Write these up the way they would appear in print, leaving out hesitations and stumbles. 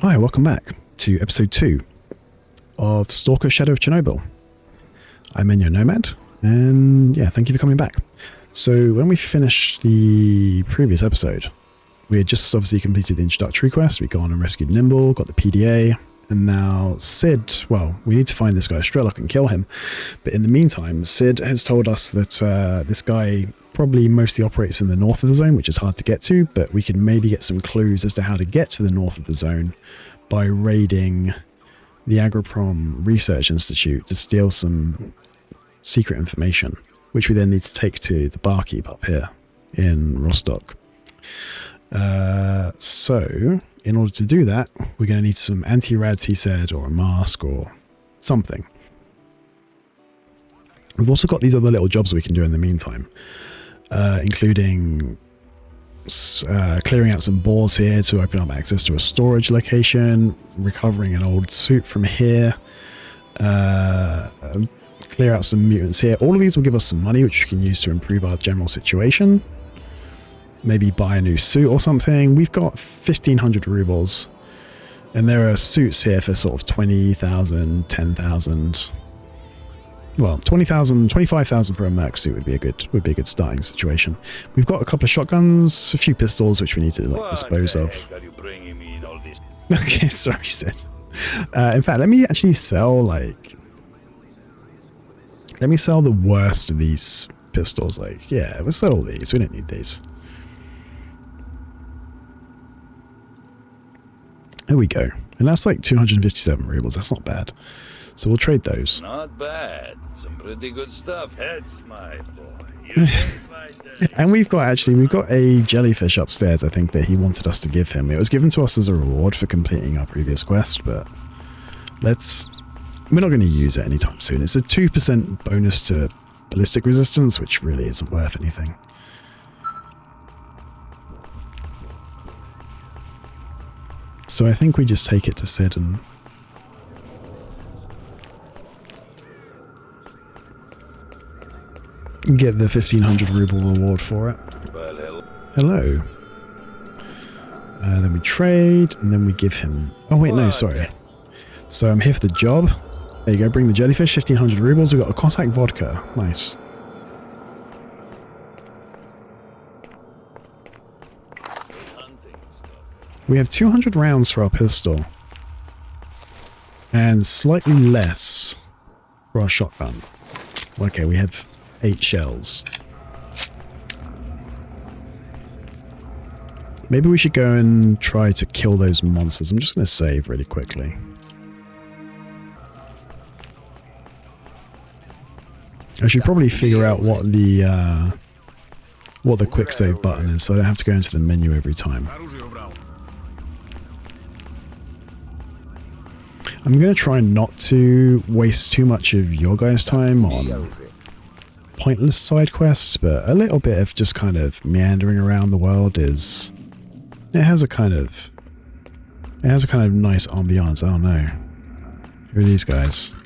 Hi, welcome back to episode 2 of S.T.A.L.K.E.R Shadow of Chernobyl. I'm Enyo Nomad, and yeah, thank you for coming back. So when we finished the previous episode, we had just obviously completed the introductory quest. We'd gone and rescued Nimble, got the PDA, and now Sid, well, we need to find this guy S.T.A.L.K.E.R and kill him. But in the meantime, Sid has told us that this guy probably mostly operates in the north of the zone, which is hard to get to, but we can maybe get some clues as to how to get to the north of the zone by raiding the Agroprom Research Institute to steal some secret information, which we then need to take to the barkeep up here in Rostock. So in order to do that, we're going to need some anti-rads, he said, or a mask or something. We've also got these other little jobs we can do in the meantime, including clearing out some bores here to open up access to a storage location, recovering an old suit from here, clear out some mutants here. All of these will give us some money, which we can use to improve our general situation. Maybe buy a new suit or something. We've got 1,500 rubles, and there are suits here for sort of 20,000, 10,000. Well, 20,000, 25,000 for a merc suit would be a good starting situation. We've got a couple of shotguns, a few pistols, which we need to dispose of. Okay, sorry, Sid. In fact, let me actually sell let me sell the worst of these pistols. Yeah, we'll sell all these. We don't need these. There we go. And that's like 257 rubles. That's not bad. So we'll trade those. Not bad. Some pretty good stuff. That's my boy. And we've got a jellyfish upstairs, I think, that he wanted us to give him. It was given to us as a reward for completing our previous quest, but we're not going to use it anytime soon. It's a 2% bonus to ballistic resistance, which really isn't worth anything. So I think we just take it to Sid and get the 1,500 ruble reward for it. Well, hello. Then we trade, and then we give him... Oh wait, no, sorry. So I'm here for the job. There you go, bring the jellyfish, 1,500 rubles. We've got a Cossack vodka. Nice. We have 200 rounds for our pistol. And slightly less for our shotgun. Okay, we have 8 shells. Maybe we should go and try to kill those monsters. I'm just going to save really quickly. I should probably figure out what the quick save button is, so I don't have to go into the menu every time. I'm going to try not to waste too much of your guys' time on pointless side quests, but a little bit of just kind of meandering around the world it has a kind of nice ambiance. Oh no. Who are these guys?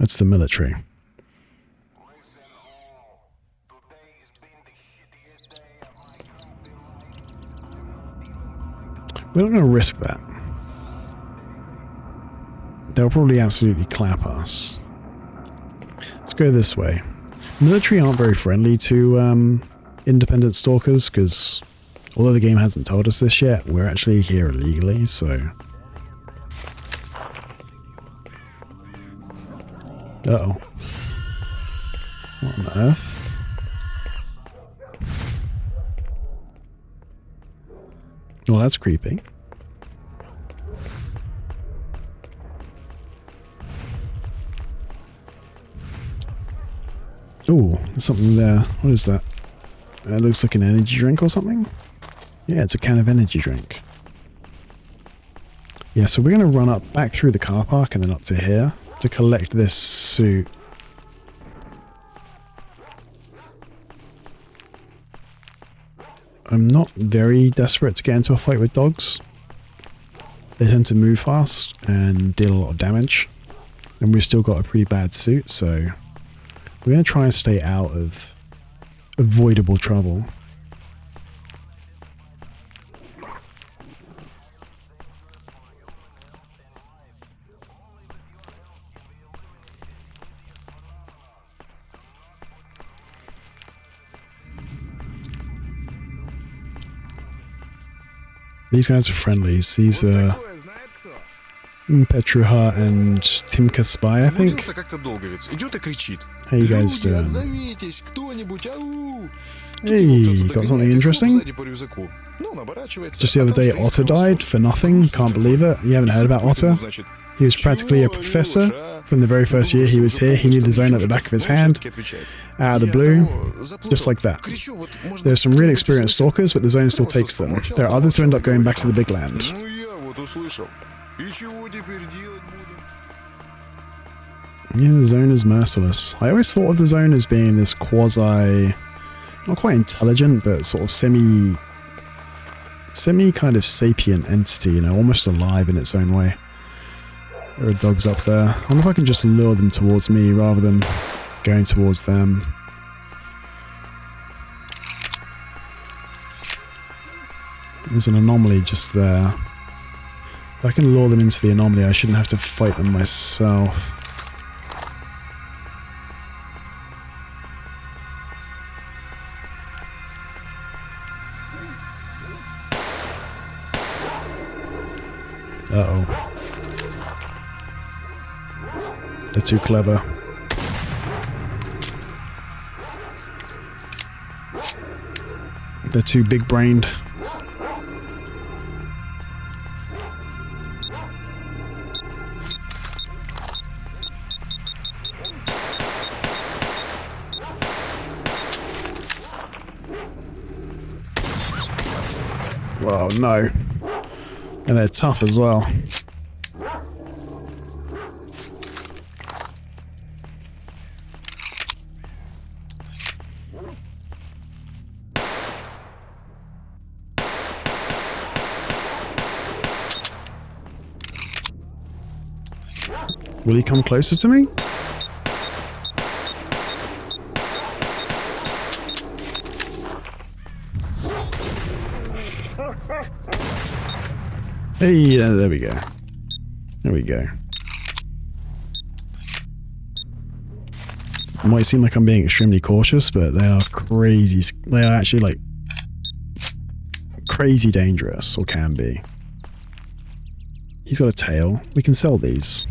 That's the military. We're not going to risk that. They'll probably absolutely clap us. Let's go this way. Military aren't very friendly to independent stalkers, because although the game hasn't told us this yet, we're actually here illegally, so... Uh-oh. What on earth? Well, that's creepy. Oh, there's something there. What is that? It looks like an energy drink or something? Yeah, it's a can of energy drink. Yeah, so we're going to run up back through the car park and then up to here to collect this suit. I'm not very desperate to get into a fight with dogs. They tend to move fast and deal a lot of damage. And we've still got a pretty bad suit, so we're going to try and stay out of avoidable trouble. These guys are friendlies. These are Petruha and Timka Spy, I think. How you guys doing? Hey, got something interesting? Just the other day, Otto died for nothing. Can't believe it. You haven't heard about Otto? He was practically a professor. From the very first year he was here, he knew the zone at the back of his hand. Out of the blue. Just like that. There are some really experienced stalkers, but the zone still takes them. There are others who end up going back to the big land. Yeah, the zone is merciless. I always thought of the zone as being this quasi... not quite intelligent, but sort of semi kind of sapient entity, you know, almost alive in its own way. There are dogs up there. I wonder if I can just lure them towards me rather than going towards them. There's an anomaly just there. If I can lure them into the anomaly, I shouldn't have to fight them myself. Uh-oh. They're too clever. They're too big-brained. Well, no. And they're tough as well. Will he come closer to me? Hey, there we go. There we go. It might seem like I'm being extremely cautious, but they are crazy. They are actually like crazy dangerous, or can be. He's got a tail. We can sell these.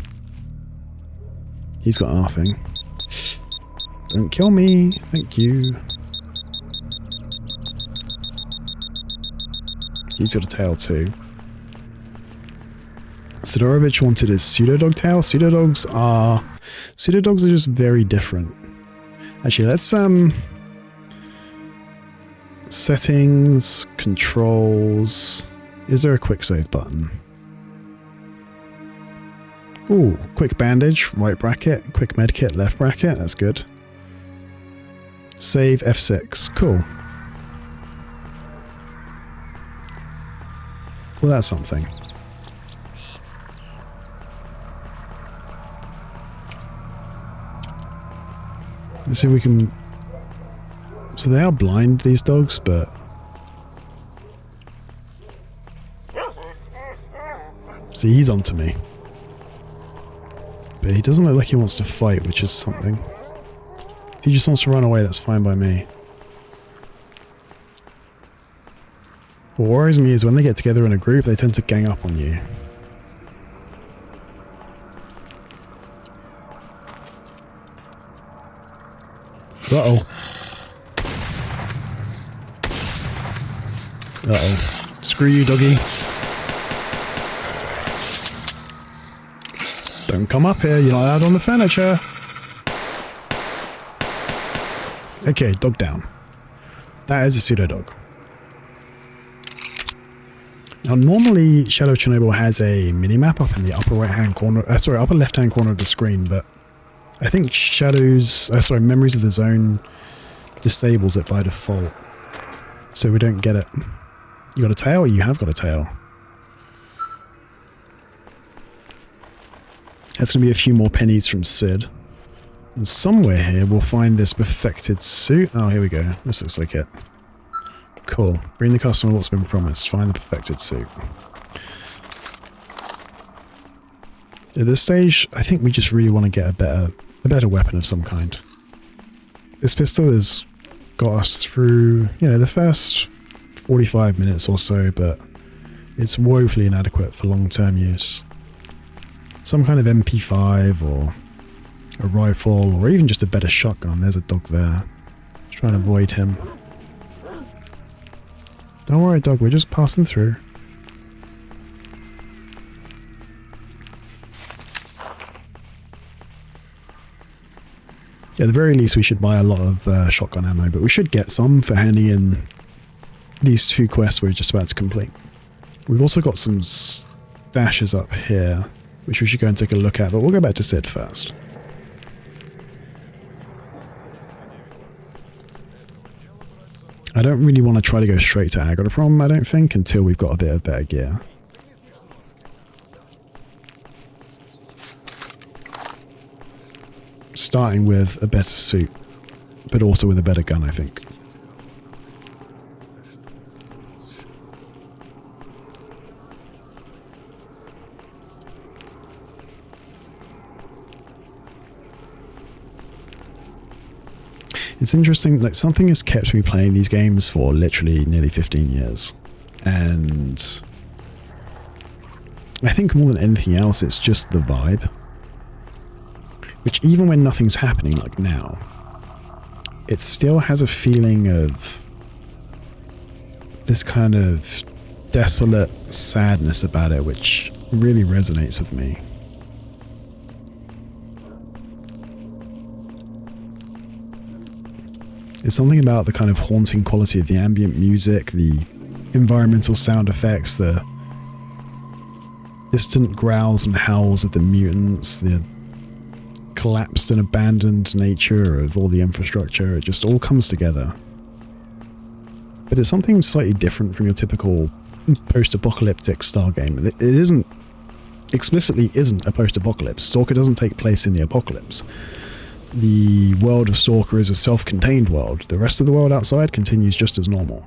He's got nothing. Don't kill me. Thank you. He's got a tail too. Sidorovich wanted his pseudo-dog tail. Pseudo-dogs are just very different. Actually, let's settings, controls. Is there a quick save button? Ooh, quick bandage, right bracket, quick medkit, left bracket, that's good. Save F6, cool. Well, that's something. Let's see if we can... So they are blind, these dogs, but... See, he's onto me. But he doesn't look like he wants to fight, which is something. If he just wants to run away, that's fine by me. What worries me is when they get together in a group, they tend to gang up on you. Uh-oh. Uh-oh. Screw you, doggy. Don't come up here, you're not allowed on the furniture. Okay, dog down. That is a pseudo-dog. Now, normally Shadow of Chernobyl has a mini-map up in the upper right-hand corner, upper left-hand corner of the screen, but I think Memories of the Zone disables it by default. So we don't get it. You got a tail? You have got a tail. That's going to be a few more pennies from Sid. And somewhere here we'll find this perfected suit. Oh, here we go. This looks like it. Cool. Bring the customer what's been promised. Find the perfected suit. At this stage, I think we just really want to get a better weapon of some kind. This pistol has got us through, you know, the first 45 minutes or so, but It's woefully inadequate for long-term use. Some kind of MP5 or a rifle or even just a better shotgun. There's a dog there. Just trying to avoid him. Don't worry, dog, we're just passing through. Yeah, at the very least we should buy a lot of shotgun ammo, but we should get some for handing in these 2 quests we're just about to complete. We've also got some stashes up here, which we should go and take a look at, but we'll go back to Sid first. I don't really want to try to go straight to Agroprom, I don't think, until we've got a bit of better gear. Starting with a better suit, but also with a better gun, I think. It's interesting, like, something has kept me playing these games for literally nearly 15 years. And I think more than anything else, it's just the vibe. Which, even when nothing's happening, like now, it still has a feeling of this kind of desolate sadness about it, which really resonates with me. It's something about the kind of haunting quality of the ambient music, the environmental sound effects, the distant growls and howls of the mutants, the collapsed and abandoned nature of all the infrastructure. It just all comes together. But it's something slightly different from your typical post-apocalyptic style game. It isn't, explicitly isn't a post-apocalypse. Stalker doesn't take place in the apocalypse. The world of Stalker is a self-contained world. The rest of the world outside continues just as normal.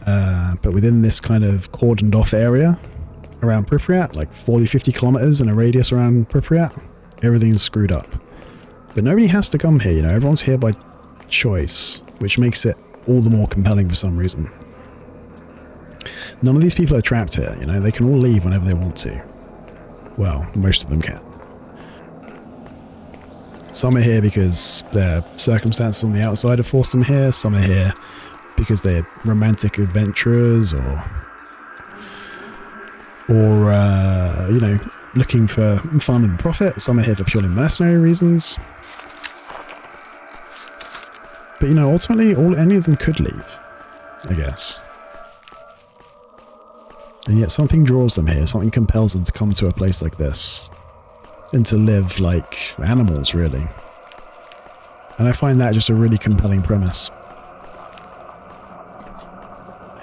But within this kind of cordoned off area around Pripyat, like 40-50 kilometers in a radius around Pripyat, everything's screwed up. But nobody has to come here, you know, everyone's here by choice, which makes it all the more compelling for some reason. None of these people are trapped here, you know, they can all leave whenever they want to. Well, most of them can. Some are here because their circumstances on the outside have forced them here. Some are here because they're romantic adventurers or you know, looking for fun and profit. Some are here for purely mercenary reasons. But, you know, ultimately, any of them could leave, I guess. And yet something draws them here. Something compels them to come to a place like this. And to live like animals, really. And I find that just a really compelling premise.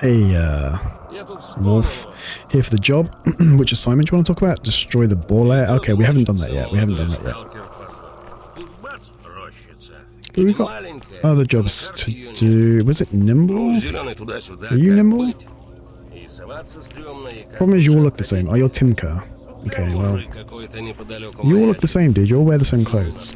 Hey, Wolf. Here for the job. Which assignment do you want to talk about? Destroy the ball layer? Okay, we haven't done that yet. We haven't done that yet. But we've got other jobs to do. Was it Nimble? Are you Nimble? Problem is you all look the same. Oh, you're Tim.K.E.R. Okay, well, you all look the same, dude. You all wear the same clothes.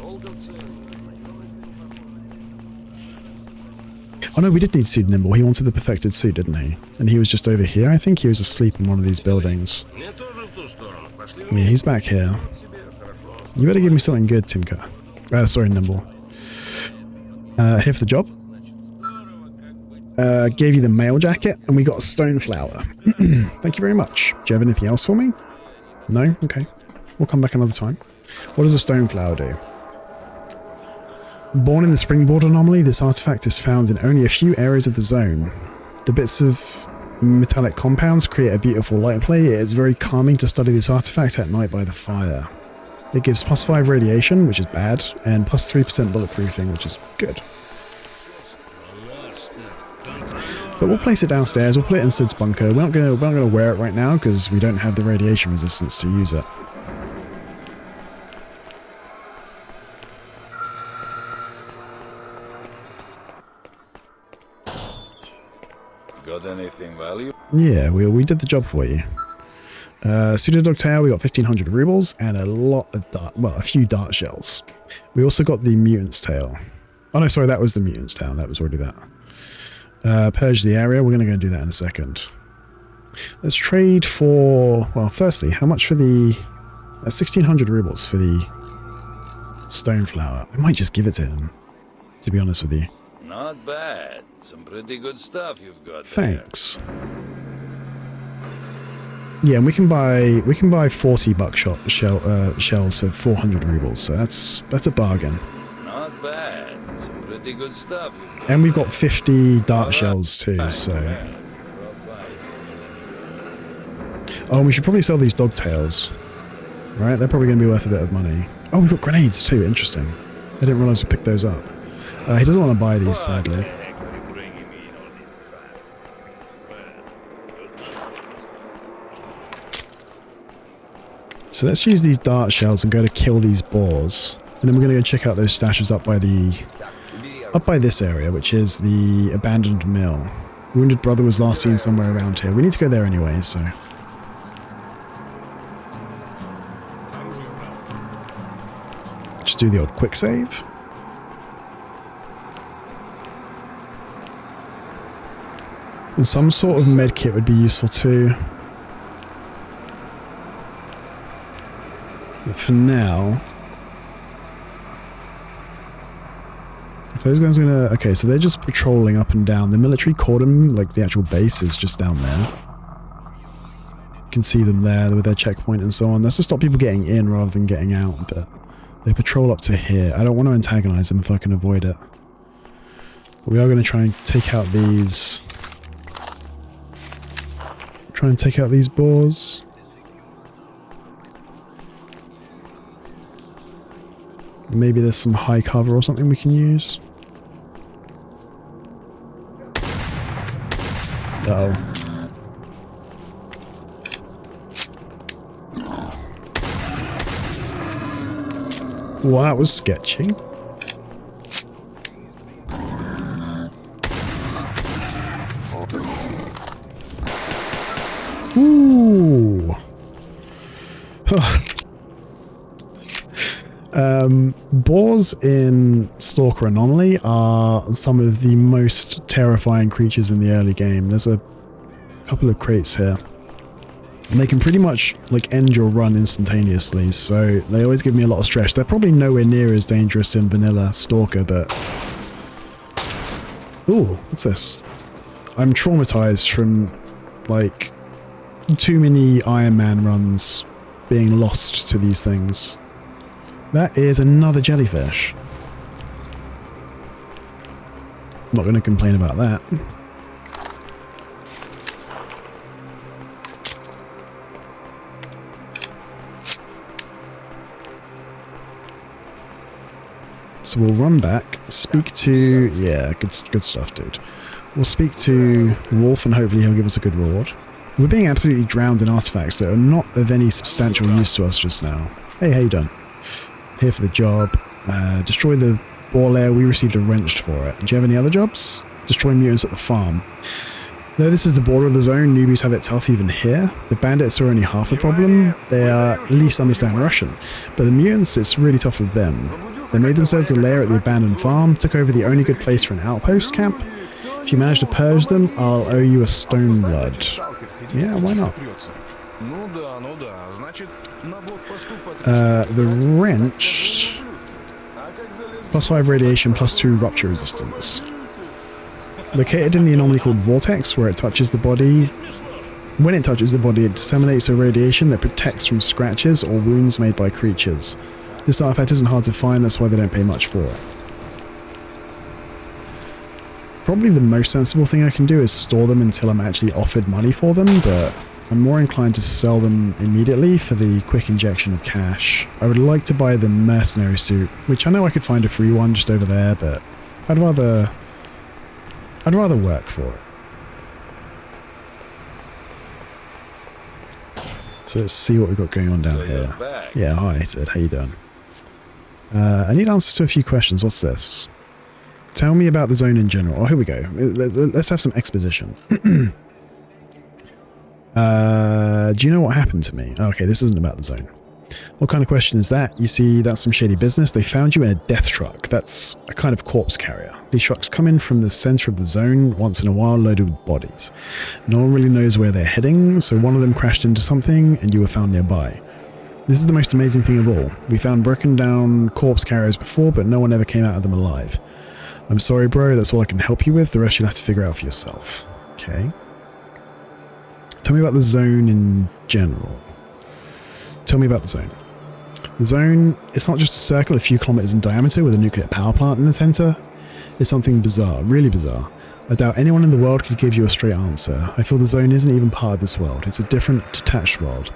Oh no, we did need to see Nimble. He wanted the perfected suit, didn't he? And he was just over here. I think he was asleep in one of these buildings. Yeah, he's back here. You better give me something good, Tim.K.E.R. Sorry, Nimble. Here for the job. Gave you the mail jacket, and we got a stone flower. Thank you very much. Do you have anything else for me? No? Okay. We'll come back another time. What does a stone flower do? Born in the springboard anomaly, this artifact is found in only a few areas of the zone. The bits of metallic compounds create a beautiful light play. It is very calming to study this artifact at night by the fire. It gives +5 radiation, which is bad, and +3% bulletproofing, which is good. But we'll place it downstairs. We'll put it in Sid's bunker. We're not gonna wear it right now because we don't have the radiation resistance to use it. Got anything valuable? Yeah, we did the job for you. Pseudo-Dog-Tail, we got 1500 rubles and a lot of a few dart shells. We also got the mutant's tail. Oh no, sorry, that was the mutant's tail. That was already that. Purge the area. We're going to go and do that in a second. Let's trade for... Well, firstly, how much for the... 1,600 rubles for the stone flower. I might just give it to him, to be honest with you. Not bad. Some pretty good stuff you've got. Thanks. Yeah, and we can buy 40 buckshot shells for 400 rubles. So that's a bargain. Not bad. Some pretty good stuff you've got. And we've got 50 dart shells too. So. Oh, and we should probably sell these dog tails. Right, they're probably going to be worth a bit of money. Oh, we've got grenades too. Interesting. I didn't realize we picked those up. He doesn't want to buy these, sadly. So let's use these dart shells and go to kill these boars. And then we're going to go check out those stashes up by this area, which is the abandoned mill. Wounded brother was last seen somewhere around here. We need to go there anyway, so... Just do the old quick save. And some sort of med kit would be useful too. But for now... If those guys are gonna... Okay, so they're just patrolling up and down. The military cordon, like the actual base, is just down there. You can see them there with their checkpoint and so on. That's to stop people getting in rather than getting out, but... They patrol up to here. I don't want to antagonize them if I can avoid it. But we are going to try and take out these... Try and take out these boars. Maybe there's some high cover or something we can use. Uh-oh. Well, that was sketchy. Ooh. Boars in S.T.A.L.K.E.R Anomaly are some of the most terrifying creatures in the early game. There's a couple of crates here. And they can pretty much like end your run instantaneously, so they always give me a lot of stress. They're probably nowhere near as dangerous in vanilla S.T.A.L.K.E.R, but... Ooh, what's this? I'm traumatized from, like, too many Iron Man runs being lost to these things. That is another jellyfish. Not going to complain about that. So we'll run back, speak to... Yeah, good stuff, dude. We'll speak to Wolf and hopefully he'll give us a good reward. We're being absolutely drowned in artifacts that are not of any substantial use to us just now. Hey, how you done? Here for the job. Destroy the boar lair. We received a wrench for it. Do you have any other jobs? Destroy mutants at the farm. Though this is the border of the zone, newbies have it tough even here. The bandits are only half the problem. They at least understand Russian. But the mutants, it's really tough with them. They made themselves a lair at the abandoned farm, took over the only good place for an outpost camp. If you manage to purge them, I'll owe you a stone blood. Yeah, why not? The wrench... +5 radiation, +2 rupture resistance. Located in the anomaly called Vortex, where it touches the body. When it touches the body, it disseminates a radiation that protects from scratches or wounds made by creatures. This artifact isn't hard to find, that's why they don't pay much for it. Probably the most sensible thing I can do is store them until I'm actually offered money for them, but I'm more inclined to sell them immediately for the quick injection of cash. I would like to buy the mercenary suit, which I know I could find a free one just over there, but I'd rather work for it. So let's see what we've got going on down here. Yeah, hi Sid, how you doing? I need answers to a few questions. What's this? Tell me about the zone in general. Oh, here we go. Let's have some exposition. Do you know what happened to me? Okay, this isn't about the zone. What kind of question is that? You see, that's some shady business. They found you in a death truck. That's a kind of corpse carrier. These trucks come in from the center of the zone once in a while, loaded with bodies. No one really knows where they're heading, so one of them crashed into something and you were found nearby. This is the most amazing thing of all. We found broken down corpse carriers before, but no one ever came out of them alive. I'm sorry, bro, that's all I can help you with. The rest you'll have to figure out for yourself. Okay. Tell me about the zone in general. Tell me about the zone. The zone, it's not just a circle a few kilometers in diameter with a nuclear power plant in the center. It's something bizarre, really bizarre. I doubt anyone in the world could give you a straight answer. I feel the zone isn't even part of this world. It's a different, detached world.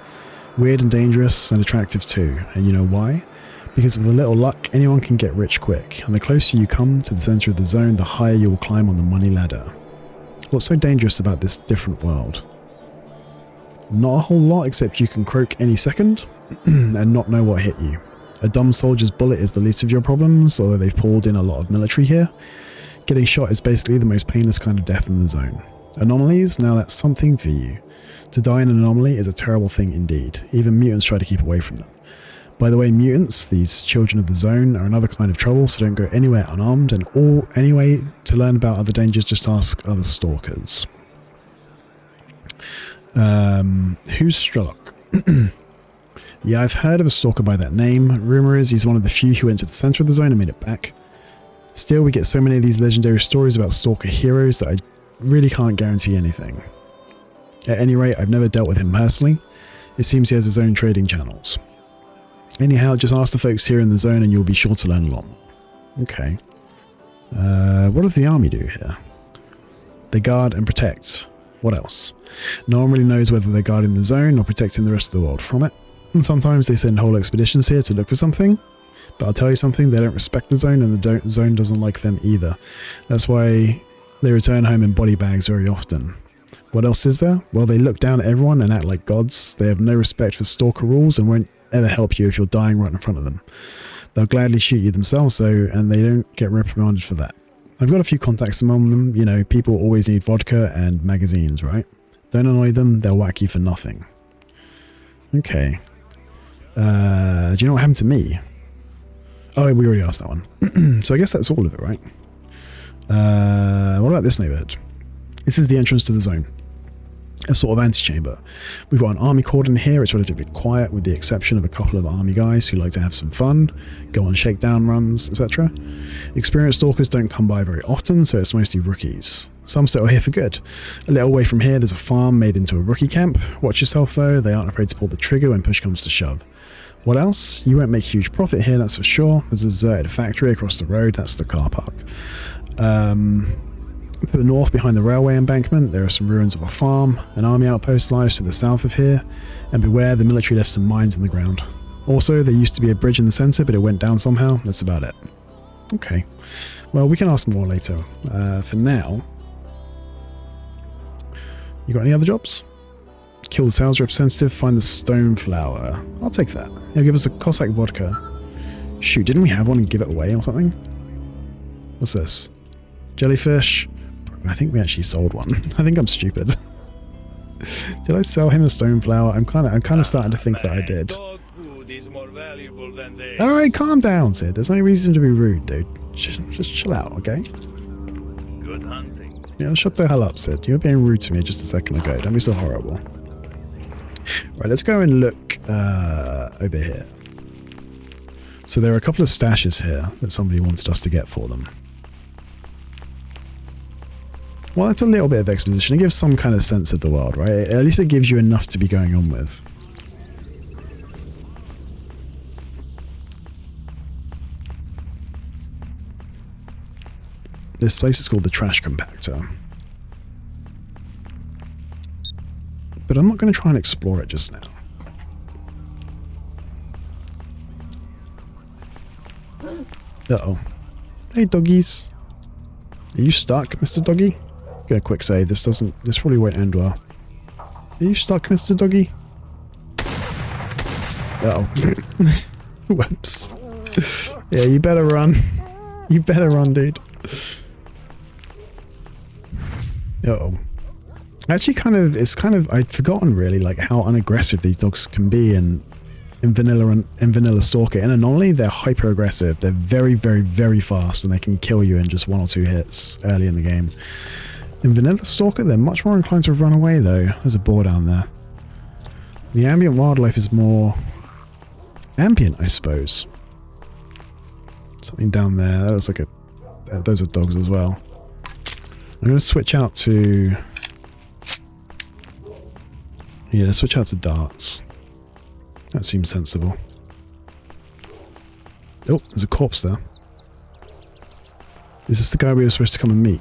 Weird and dangerous and attractive too. And you know why? Because with a little luck, anyone can get rich quick. And the closer you come to the center of the zone, the higher you will climb on the money ladder. What's so dangerous about this different world? Not a whole lot, except you can croak any second and not know what hit you. A dumb soldier's bullet is the least of your problems, although they've pulled in a lot of military here. Getting shot is basically the most painless kind of death in the zone. Anomalies? Now that's something for you. To die in an anomaly is a terrible thing indeed. Even mutants try to keep away from them. By the way, mutants, these children of the zone, are another kind of trouble, so don't go anywhere unarmed, and anyway, to learn about other dangers, just ask other stalkers. Who's S.T.A.L.K.E.R? Yeah, I've heard of a stalker by that name. Rumor is he's one of the few who went to the center of the zone and made it back. Still, we get so many of these legendary stories about stalker heroes that I really can't guarantee anything. At any rate, I've never dealt with him personally. It seems he has his own trading channels. Anyhow, just ask the folks here in the zone and you'll be sure to learn a lot more. Okay. What does the army do here? They guard and protect. What else? No one really knows whether they're guarding the zone or protecting the rest of the world from it. And sometimes they send whole expeditions here to look for something. But I'll tell you something, they don't respect the zone and the zone doesn't like them either. That's why they return home in body bags very often. What else is there? Well, they look down at everyone and act like gods. They have no respect for stalker rules and won't ever help you if you're dying right in front of them. They'll gladly shoot you themselves, and they don't get reprimanded for that. I've got a few contacts among them. You know, people always need vodka and magazines, right? Don't annoy them, they'll whack you for nothing. Okay. Do you know what happened to me? Oh, we already asked that one. So I guess that's all of it, right? What about this neighborhood? This is the entrance to the zone. A sort of antechamber. We've got an army cordon here. It's relatively quiet with the exception of a couple of army guys who like to have some fun, go on shakedown runs, etc. Experienced stalkers don't come by very often, so it's mostly rookies. Some settle here for good. A little way from here there's a farm made into a rookie camp. Watch yourself though, they aren't afraid to pull the trigger when push comes to shove. What else? You won't make huge profit here, that's for sure. There's a deserted factory across the road, that's the car park. To the north, behind the railway embankment, there are some ruins of a farm. An army outpost lies to the south of here, and beware, the military left some mines in the ground. Also, there used to be a bridge in the centre, but it went down somehow. That's about it. Okay. Well, we can ask more later. For now, you got any other jobs? Kill the sales representative, find the stone flower. I'll take that. He'll give us a Cossack vodka. Shoot, didn't we have one and give it away or something? What's this? Jellyfish. I think we actually sold one. I think I'm stupid. Did I sell him a stone flower? I'm kind of starting to think that I did. All right, calm down, Sid. There's no reason to be rude, dude. Just chill out, okay? Good hunting. Yeah, shut the hell up, Sid. You were being rude to me just a second ago. Don't be so horrible. Right, let's go and look over here. So there are a couple of stashes here that somebody wanted us to get for them. Well, that's a little bit of exposition. It gives some kind of sense of the world, right? At least it gives you enough to be going on with. This place is called the Trash Compactor. But I'm not going to try and explore it just now. Uh-oh. Hey, doggies. Are you stuck, Mr. Doggy? Get a quick save. This probably won't end well. Are you stuck, Mr. Doggy? Uh-oh. Whoops. Yeah, you better run. You better run, dude. Uh-oh. Actually, I'd forgotten really, like, how unaggressive these dogs can be, and Vanilla Stalker. In Anomaly, they're hyper aggressive. They're very, very, very fast, and they can kill you in just 1 or 2 hits early in the game. In Vanilla Stalker, they're much more inclined to run away, though. There's a boar down there. The ambient wildlife is more ambient, I suppose. Something down there. That looks like a... those are dogs as well. I'm going to switch out to... yeah, let's switch out to darts. That seems sensible. Oh, there's a corpse there. Is this the guy we were supposed to come and meet?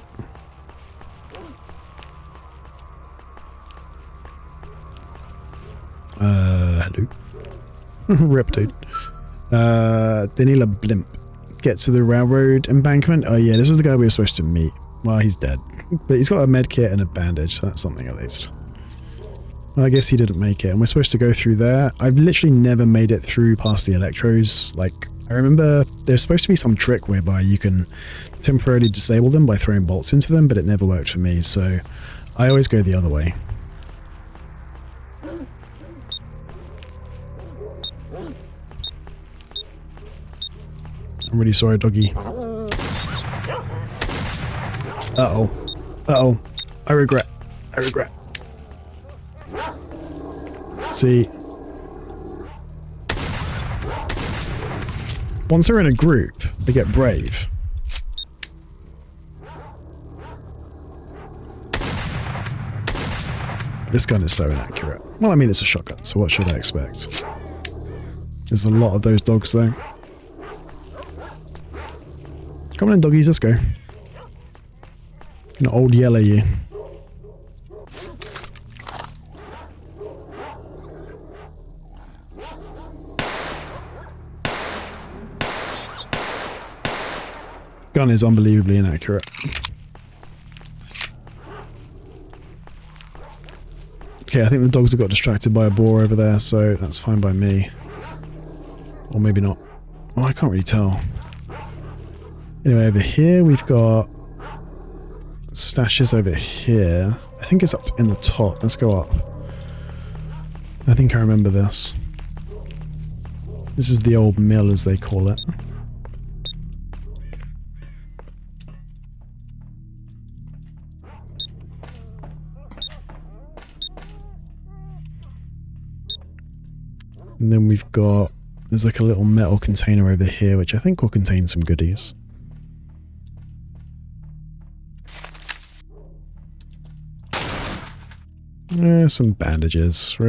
Hello. Rip, dude. Danila Blimp. Get to the railroad embankment. Oh yeah, this was the guy we were supposed to meet. Well, he's dead. But he's got a med kit and a bandage, so that's something at least. Well, I guess he didn't make it, and we're supposed to go through there. I've literally never made it through past the electros. Like, I remember there's supposed to be some trick whereby you can temporarily disable them by throwing bolts into them, but it never worked for me, so I always go the other way. I'm really sorry, doggy. Uh-oh. Uh-oh. I regret. I regret. See. Once they're in a group, they get brave. This gun is so inaccurate. Well, I mean, it's a shotgun, so what should I expect? There's a lot of those dogs, though. Come on in, doggies, let's go. Gonna old yellow you. Gun is unbelievably inaccurate. Okay, I think the dogs have got distracted by a boar over there, so that's fine by me. Or maybe not. Oh, I can't really tell. Anyway, over here we've got stashes over here. I think it's up in the top. Let's go up. I think I remember this. This is the old mill, as they call it. And then we've got... there's like a little metal container over here, which I think will contain some goodies. Some bandages. Do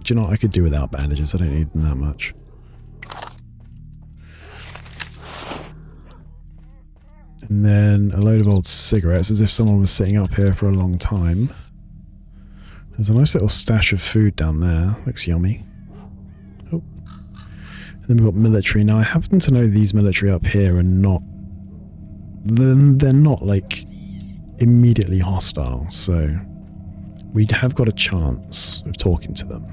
you know what? I could do without bandages. I don't need them that much. And then a load of old cigarettes, as if someone was sitting up here for a long time. There's a nice little stash of food down there. Looks yummy. Oh. And then we've got military. Now, I happen to know these military up here are not... they're not, like, immediately hostile, so... we have got a chance of talking to them.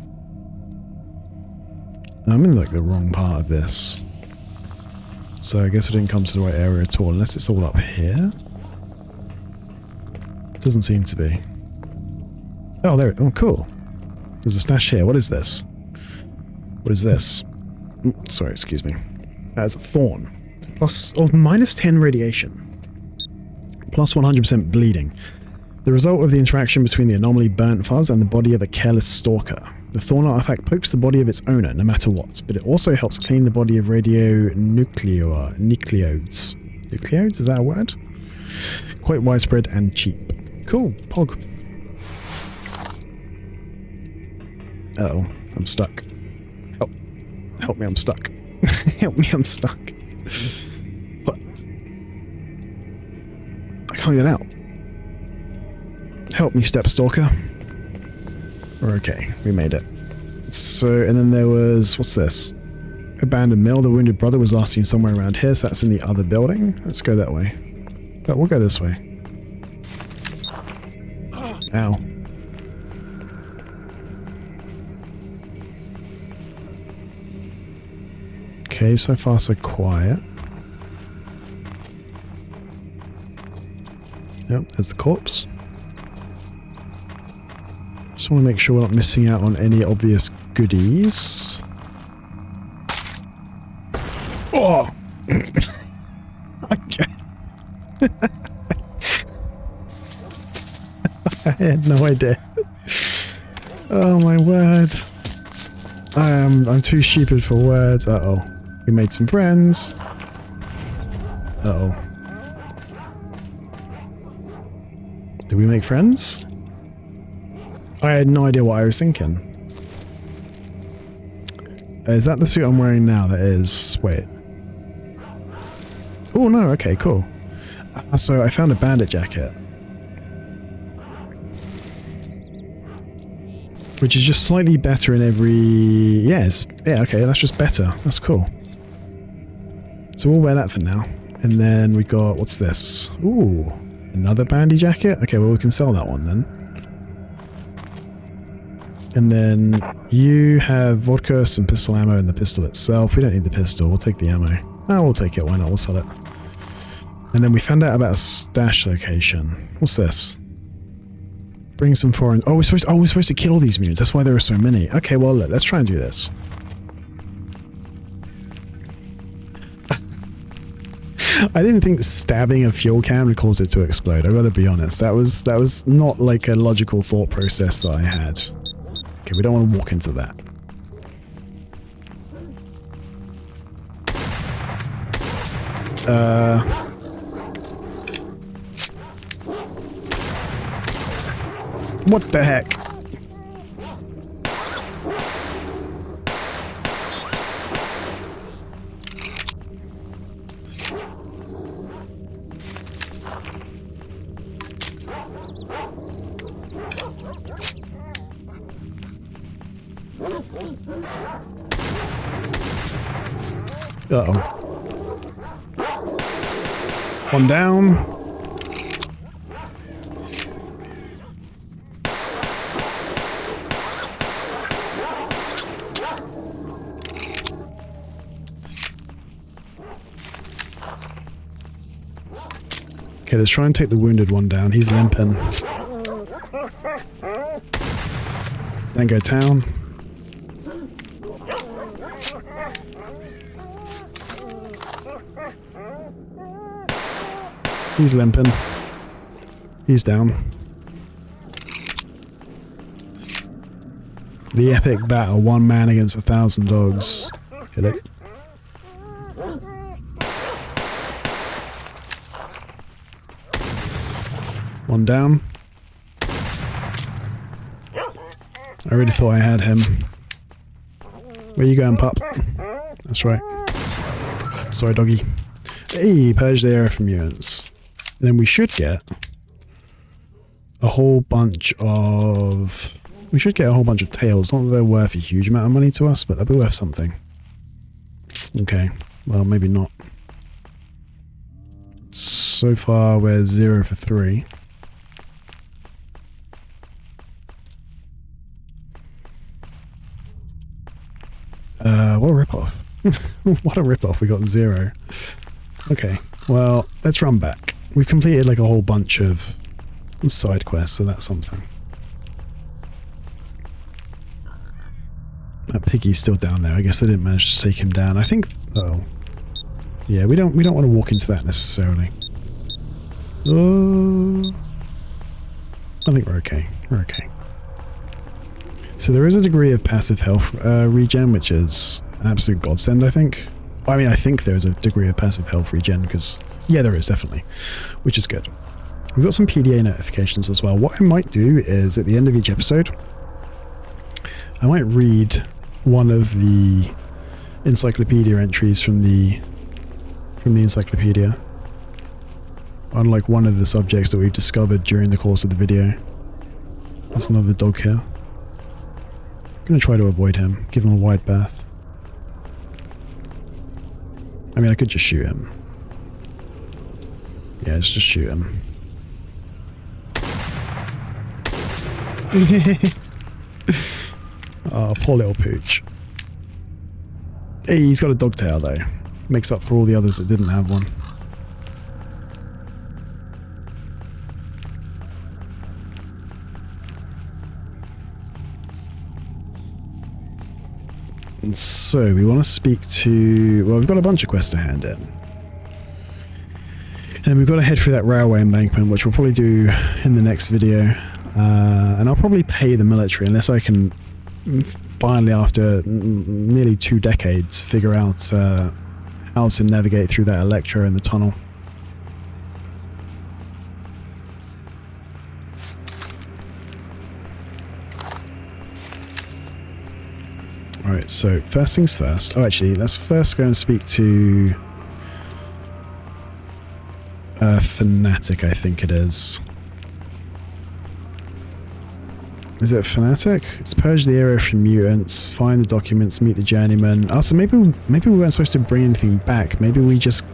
I'm in like the wrong part of this. So I guess I didn't come to the right area at all, unless it's all up here? Doesn't seem to be. Oh, there. Oh, cool. There's a stash here. What is this? What is this? Sorry, excuse me. That's a thorn. Plus, oh, minus 10 radiation. Plus 100% bleeding. The result of the interaction between the anomaly burnt fuzz and the body of a careless stalker. The thorn artifact pokes the body of its owner, no matter what, but it also helps clean the body of radionucleodes. Nucleodes? Is that a word? Quite widespread and cheap. Cool. Pog. Uh-oh. I'm stuck. Help. Help me, I'm stuck. Help me, I'm stuck. What? I can't get out. Help me, Step Stalker. We're okay. We made it. So, and then there was... what's this? Abandoned mill. The wounded brother was last seen somewhere around here, so that's in the other building. Let's go that way. But we'll go this way. Ow. Okay, so far so quiet. Yep, there's the corpse. Just want to make sure we're not missing out on any obvious goodies. Oh! Okay. I had no idea. Oh my word. I'm too stupid for words. Uh-oh. We made some friends. Uh-oh. Did we make friends? I had no idea what I was thinking. Is that the suit I'm wearing now? That is... Wait. Oh no, okay, cool. So I found a bandit jacket. Which is just slightly better in every... Yeah, okay, that's just better. That's cool. So we'll wear that for now. And then we got... What's this? Ooh, another bandy jacket? Okay, well we can sell that one then. And then you have vodka, some pistol ammo, and the pistol itself. We don't need the pistol, we'll take the ammo. Oh, we'll take it, why not? We'll sell it. And then we found out about a stash location. What's this? Bring some foreign... Oh, we're supposed to kill all these mutants. That's why there are so many. Okay, well, look, let's try and do this. I didn't think stabbing a fuel can would cause it to explode. I gotta be honest. That was not like a logical thought process that I had. Okay, we don't want to walk into that. What the heck? Uh-oh. One down. Okay, let's try and take the wounded one down. He's limping. Then go town. He's limping. He's down. The epic battle, one man against 1,000 dogs. Hit it. One down. I really thought I had him. Where you going, pup? That's right. Sorry, doggy. Hey, purge the area from mutants. And then we should get a whole bunch of... We should get a whole bunch of tails. Not that they're worth a huge amount of money to us, but they'll be worth something. Okay. Well, maybe not. So far, we're 0 for 3. What a ripoff. What a ripoff, we got 0. Okay, well, let's run back. We've completed like a whole bunch of side quests, so that's something. That piggy's still down there. I guess they didn't manage to take him down. I think... Oh. Yeah, we don't want to walk into that necessarily. I think we're okay. We're okay. So there is a degree of passive health regen, which is an absolute godsend, I think. I mean, I think there is a degree of passive health regen, because... Yeah, there is, definitely. Which is good. We've got some PDA notifications as well. What I might do is, at the end of each episode, I might read one of the encyclopedia entries from the encyclopedia on, like, one of the subjects that we've discovered during the course of the video. There's another dog here. I'm going to try to avoid him, give him a wide berth. I mean, I could just shoot him. Yeah, let's just shoot him. Oh, poor little pooch. Hey, he's got a dog tail though. Makes up for all the others that didn't have one. And so we want to speak to... Well, we've got a bunch of quests to hand in. And then we've got to head through that railway embankment, which we'll probably do in the next video. And I'll probably pay the military, unless I can finally, after nearly 2 decades, figure out how to navigate through that Electra in the tunnel. Alright, so first things first. Oh, actually, let's first go and speak to Fanatic, I think it is. Is it Fanatic? It's purge the area from mutants, find the documents, meet the journeyman. Oh, so maybe we weren't supposed to bring anything back. Maybe we just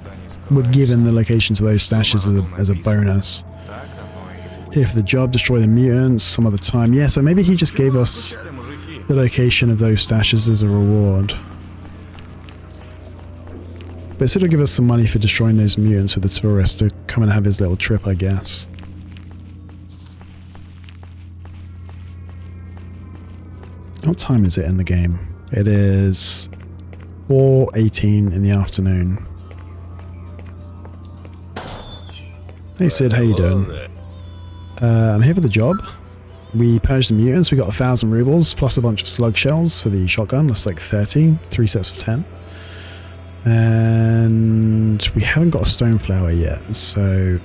were given the location to those stashes as a bonus. Here for the job, destroy the mutants some other time. Yeah, so maybe he just gave us the location of those stashes as a reward. But it's going to give us some money for destroying those mutants for the tourist to come and have his little trip, I guess. What time is it in the game? It is 4:18 in the afternoon. Hey Sid, how you doing? I'm here for the job. We purged the mutants. We got 1,000 rubles plus a bunch of slug shells for the shotgun. That's like 30, 3 sets of 10. And we haven't got a stone flower yet. So,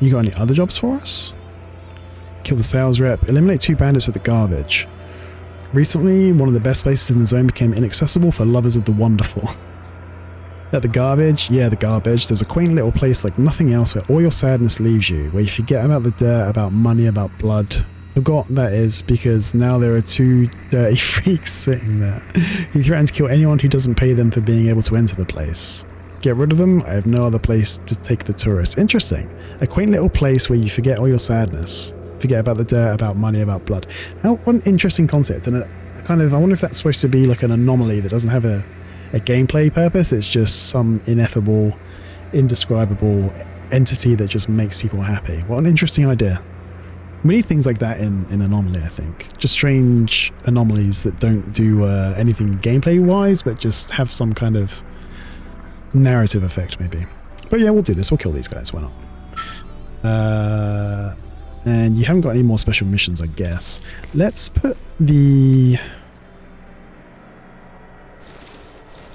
you got any other jobs for us? Kill the sales rep. Eliminate 2 bandits at the garbage. Recently, one of the best places in the zone became inaccessible for lovers of the wonderful. At the garbage? Yeah, the garbage. There's a quaint little place like nothing else where all your sadness leaves you, where you forget about the dirt, about money, about blood. Forgot, that is, because now there are 2 dirty freaks sitting there. He threatens to kill anyone who doesn't pay them for being able to enter the place. Get rid of them, I have no other place to take the tourists. Interesting. A quaint little place where you forget all your sadness. Forget about the dirt, about money, about blood. What an interesting concept. And I wonder if that's supposed to be like an anomaly that doesn't have a gameplay purpose. It's just some ineffable, indescribable entity that just makes people happy. What an interesting idea. We need things like that in Anomaly, I think. Just strange anomalies that don't do anything gameplay-wise, but just have some kind of narrative effect, maybe. But yeah, we'll do this. We'll kill these guys. Why not? And you haven't got any more special missions, I guess. Let's put the...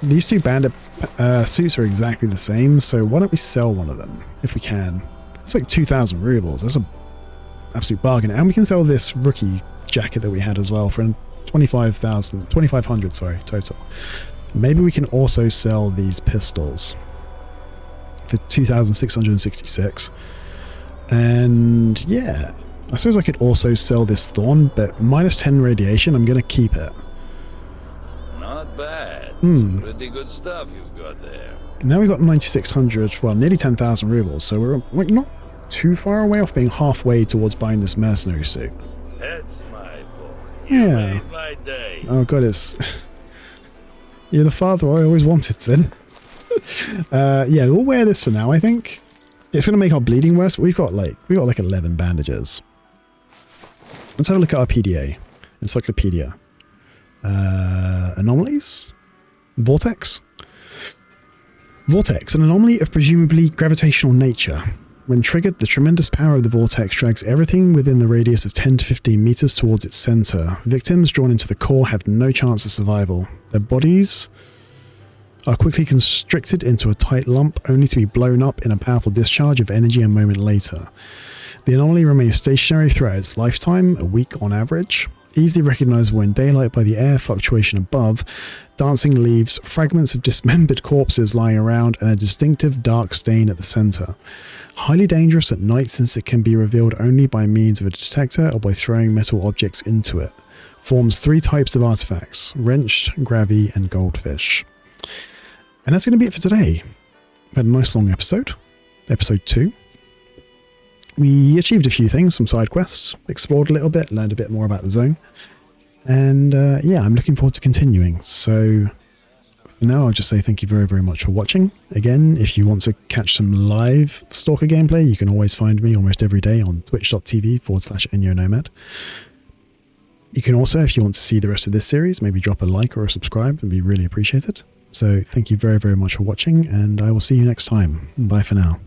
These 2 bandit suits are exactly the same, so why don't we sell one of them, if we can. It's like 2,000 rubles. That's an absolute bargain. And we can sell this rookie jacket that we had as well for 2,500, sorry, total. Maybe we can also sell these pistols for 2,666. And yeah, I suppose I could also sell this thorn, but minus 10 radiation, I'm going to keep it. Not bad. Some pretty good stuff you've got there. Now we've got 9,600, well, nearly 10,000 rubles, so we're like not too far away off being halfway towards buying this mercenary suit. That's my boy. You made my day. Oh god, it's... You're the father I always wanted, Sid. Yeah, we'll wear this for now, I think. It's going to make our bleeding worse, but we've got like 11 bandages. Let's have a look at our PDA. Encyclopedia. Anomalies? Vortex? Vortex, an anomaly of presumably gravitational nature. When triggered, the tremendous power of the vortex drags everything within the radius of 10 to 15 meters towards its center. Victims drawn into the core have no chance of survival. Their bodies are quickly constricted into a tight lump, only to be blown up in a powerful discharge of energy a moment later. The anomaly remains stationary throughout its lifetime, a week on average. Easily recognizable in daylight by the air fluctuation above, dancing leaves, fragments of dismembered corpses lying around, and a distinctive dark stain at the center. Highly dangerous at night since it can be revealed only by means of a detector or by throwing metal objects into it. Forms 3 types of artifacts: wrenched, gravy, and goldfish. And that's going to be it for today. We had a nice long episode. Episode 2. We achieved a few things, some side quests, explored a little bit, learned a bit more about the zone. And yeah, I'm looking forward to continuing. So for now, I'll just say thank you very, very much for watching. Again, if you want to catch some live Stalker gameplay, you can always find me almost every day on twitch.tv/EnioNomad. You can also, if you want to see the rest of this series, maybe drop a like or a subscribe and be really appreciated. So thank you very, very much for watching, and I will see you next time. Bye for now.